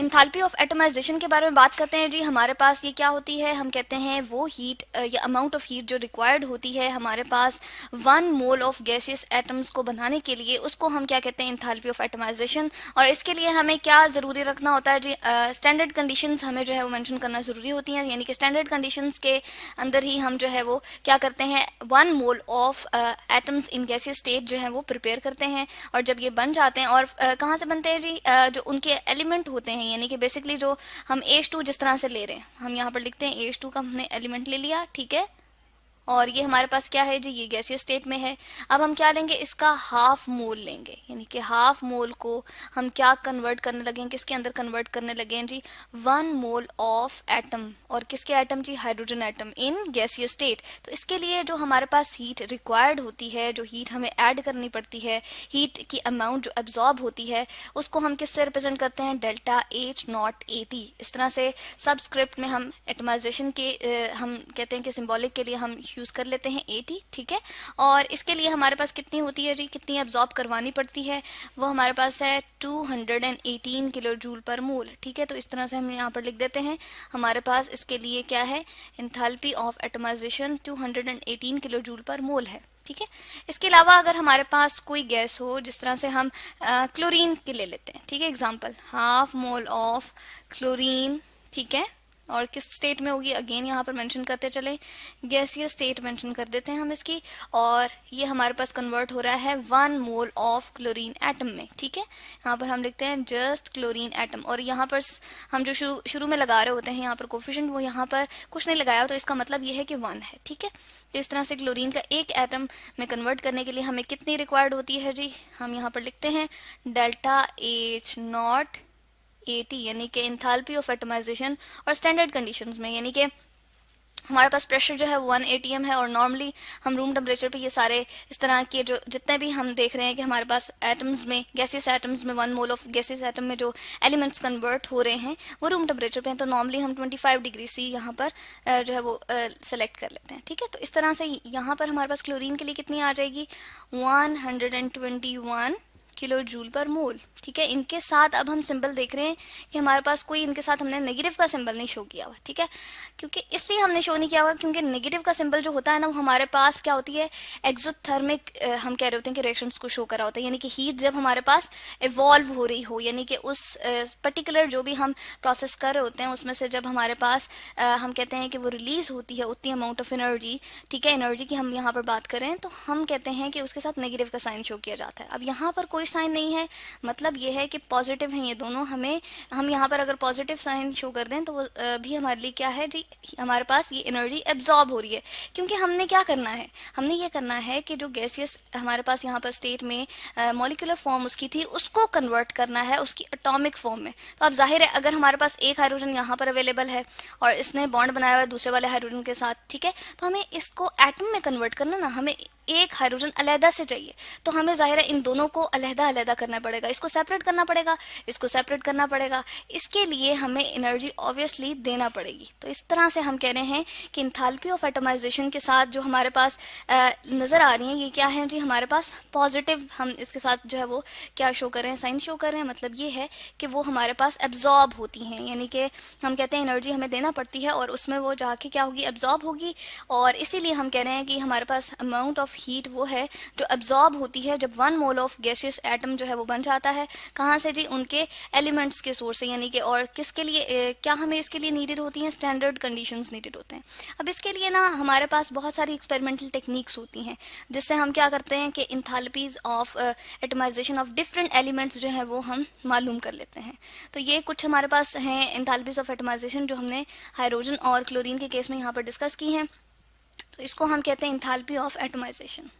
Enthalpy of atomization के बारे में बात करते हैं जी। हमारे पास ये क्या होती है, हम कहते हैं वो हीट या अमाउंट ऑफ हीट जो रिक्वायर्ड होती है हमारे पास 1 मोल ऑफ गैसियस एटम्स को बनाने के लिए, उसको हम क्या कहते हैं, इंथैल्पी ऑफ एटमाइजेशन। और इसके लिए हमें क्या ज़रूरी रखना होता है जी, स्टैंडर्ड कंडीशंस हमें जो है वो मेंशन करना ज़रूरी होती हैं, यानी कि स्टैंडर्ड कंडीशंस के अंदर ही हम जो है वो क्या करते हैं, 1 mole of atoms in gaseous state जो है वो प्रिपेयर करते हैं। और जब ये बन जाते हैं, और कहाँ से बनते हैं जी, जो उनके एलिमेंट होते हैं, यानी कि बेसिकली जो हम H2 जिस तरह से ले रहे हैं, हम यहाँ पर लिखते हैं H2 का हमने एलिमेंट ले लिया, ठीक है। और ये हमारे पास क्या है जी, ये गैसियस स्टेट में है। अब हम क्या लेंगे, इसका हाफ मोल लेंगे, यानी कि हाफ मोल को हम क्या कन्वर्ट करने लगे हैं, किसके अंदर कन्वर्ट करने लगे हैं जी, 1 मोल ऑफ एटम। और किसके एटम जी, hydrogen atom in gaseous state. तो इसके लिए जो हमारे पास हीट रिक्वायर्ड होती है, जो हीट हमें ऐड करनी पड़ती है, हीट की अमाउंट जो एब्जॉर्ब होती है, उसको हम किससे रिप्रेजेंट करते हैं, डेल्टा H नॉट AT। इस तरह से सबस्क्रिप्ट में हम एटमाइजेशन के हम कहते हैं कि सिंबॉलिक के लिए हम यूज़ कर लेते हैं AT, ठीक है। और इसके लिए हमारे पास कितनी होती है जी, कितनी एब्जॉर्ब करवानी पड़ती है, वो हमारे पास है 218 किलो जूल पर मोल, ठीक है। तो इस तरह से हम यहाँ पर लिख देते हैं, हमारे पास इसके लिए क्या है, enthalpy of atomisation 218 kilo joule per mole है, ठीक है। इसके अलावा अगर हमारे पास कोई गैस हो, जिस तरह से हम क्लोरीन के ले लेते हैं, ठीक है, example, half mole of chlorine, ठीक है। और किस स्टेट में होगी, अगेन यहाँ पर मेंशन करते चले, गैसियस स्टेट मेंशन कर देते हैं हम इसकी। और ये हमारे पास कन्वर्ट हो रहा है 1 मोल ऑफ क्लोरीन एटम में, ठीक है। यहाँ पर हम लिखते हैं जस्ट क्लोरीन एटम। और यहाँ पर हम जो शुरू में लगा रहे होते हैं यहाँ पर कोफिशिएंट, वो यहाँ पर कुछ नहीं लगाया, तो इसका मतलब ये है कि 1 है, ठीक है। तो इस तरह से क्लोरीन का एक एटम में कन्वर्ट करने के लिए हमें कितनी रिक्वायर्ड होती है जी, हम यहाँ पर लिखते हैं डेल्टा H नॉट AT, यानी कि इंथैल्पी ऑफ एटमाइजेशन। और स्टैंडर्ड कंडीशंस में, यानी कि हमारे पास प्रेशर जो है 1 atm है, और नॉर्मली हम रूम टेम्परेचर पे ये सारे इस तरह के जो जितने भी हम देख रहे हैं कि हमारे पास एटम्स में, गैसियस एटम्स में 1 मोल ऑफ गैसियस एटम में जो एलिमेंट्स कन्वर्ट हो रहे हैं वो रूम टेम्परेचर पे हैं। तो नॉर्मली हम 25 डिग्री C यहाँ पर जो है वो सेलेक्ट कर लेते हैं, ठीक है। तो इस तरह से यहाँ पर हमारे पास क्लोरीन के लिए कितनी आ जाएगी, 121 किलो जूल पर मोल, ठीक है। इनके साथ अब हम सिंबल देख रहे हैं कि हमारे पास कोई इनके साथ हमने नेगेटिव का सिंबल नहीं शो किया हुआ, ठीक है। क्योंकि इसलिए हमने शो नहीं किया हुआ क्योंकि नेगेटिव का सिंबल जो होता है ना, वो हमारे पास क्या होती है, एक्सोथर्मिक हम कह रहे होते हैं कि रिएक्शंस को शो करा होता है, यानी कि हीट जब हमारे पास इवॉल्व हो रही हो, यानी कि उस पर्टिकुलर जो भी हम प्रोसेस कर रहे होते हैं उसमें से जब हमारे पास हम कहते हैं कि वो रिलीज होती है उतनी अमाउंट ऑफ एनर्जी, ठीक है, एनर्जी की हम यहाँ पर बात करें, तो हम कहते हैं कि उसके साथ नेगेटिव का साइन शो किया जाता है। अब यहाँ पर कोई साइन नहीं है, मतलब ये है कि पॉजिटिव हैं ये दोनों। हम यहाँ पर अगर पॉजिटिव साइन शो कर दें तो वो भी हमारे लिए क्या है जी, हमारे पास ये एनर्जी एब्जॉर्ब हो रही है। क्योंकि हमने क्या करना है, हमने ये करना है कि जो गैसियस हमारे पास यहाँ पर स्टेट में मॉलिक्यूलर फॉर्म उसकी थी, उसको कन्वर्ट करना है उसकी एटॉमिक फॉर्म में। तो अब जाहिर है अगर हमारे पास एक हाइड्रोजन यहाँ पर अवेलेबल है और इसने बॉन्ड बनाया हुआ है दूसरे वाले हाइड्रोजन के साथ, ठीक है, तो हमें इसको एटम में कन्वर्ट करना ना, हमें एक हाइड्रोजन अलहदा से चाहिए, तो हमें जाहिर है इन दोनों को अलहदा अलहदा करना पड़ेगा, इसको सेपरेट करना पड़ेगा, इसको सेपरेट करना पड़ेगा। इसके लिए हमें एनर्जी ऑब्वियसली देना पड़ेगी। तो इस तरह से हम कह रहे हैं कि इंथैल्पी ऑफ एटमाइजेशन के साथ जो हमारे पास नज़र आ रही है, ये क्या है जी, हमारे पास पॉजिटिव, हम इसके साथ जो है वो क्या शो कर रहे हैं, साइन शो कर रहे हैं। मतलब ये है कि वो हमारे पास एब्जॉर्ब होती हैं, यानी कि हम कहते हैं एनर्जी हमें देना पड़ती है और उसमें वो जाके क्या होगी, एब्जॉर्ब होगी। और इसीलिए हम कह रहे हैं कि हमारे पास अमाउंट ऑफ हीट वो है जो एब्जॉर्ब होती है जब 1 मोल ऑफ गैसियस एटम जो है वो बन जाता है। कहाँ से जी, उनके एलिमेंट्स के सोर्स से, यानी कि और किसके लिए क्या हमें इसके लिए नीडेड होती हैं, स्टैंडर्ड कंडीशंस नीडेड होते हैं। अब इसके लिए ना हमारे पास बहुत सारी एक्सपेरिमेंटल टेक्निक्स होती हैं जिससे हम क्या करते हैं कि enthalpies of atomization of different elements जो है वो हम मालूम कर लेते हैं। तो ये कुछ हमारे पास हैं इंथैल्पीज ऑफ एटमाइजेशन जो हमने हाइड्रोजन और क्लोरीन के केस में यहाँ पर डिस्कस की हैं। तो इसको हम कहते हैं इंथैल्पी ऑफ एटमाइजेशन।